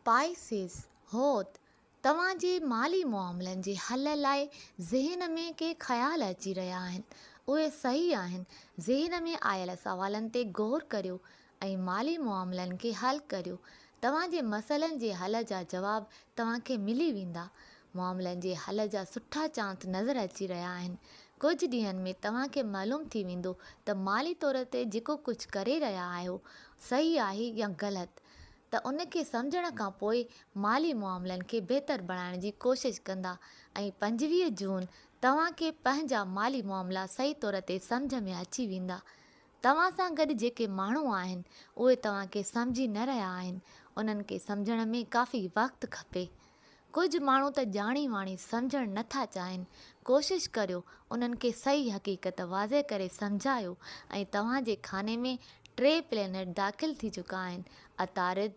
Pisces होत तव्हांजे माली मामलनि जे हल लाइ ज़हन में के ख़्याल अची रहिया आहिनि, उहे सही आहिनि। ज़हन में आयल सवालनि ते गौर करियो ऐं माली मामलनि खे हल करियो। तव्हांजे मसइलनि जे हल जा जवाब तव्हांखे मिली वेंदा। मामलनि जे हल जा सुठा चांस नज़र अची रहिया आहिनि। कुझु ॾींहंनि में तव्हांखे मालूम थी वेंदो त माली तौर ते जेको कुझु करे रहिया आहियो सही आहे या ग़लति। त उनखे सम्झण खां पोइ माली मामलनि खे बहितर बणाइण जी कोशिशि कंदा ऐं 25 जून तव्हांखे पंहिंजा माली मामला सही तौर ते सम्झ में अची वेंदा। तव्हां सां गॾु जेके माण्हू आहिनि उहे तव्हांखे सम्झी न रहिया आहिनि, उन्हनि खे सम्झण में काफ़ी वक़्तु खपे। कुझु माण्हू त ॼाणी वाणी सम्झणु नथा चाहिनि। कोशिशि करियो उन्हनि खे सही हक़ीक़त वाज़े करे सम्झायो ऐं तव्हांजे खाने में 3 प्लेनेट दाख़िल थी चुका आहिनि। अतारिद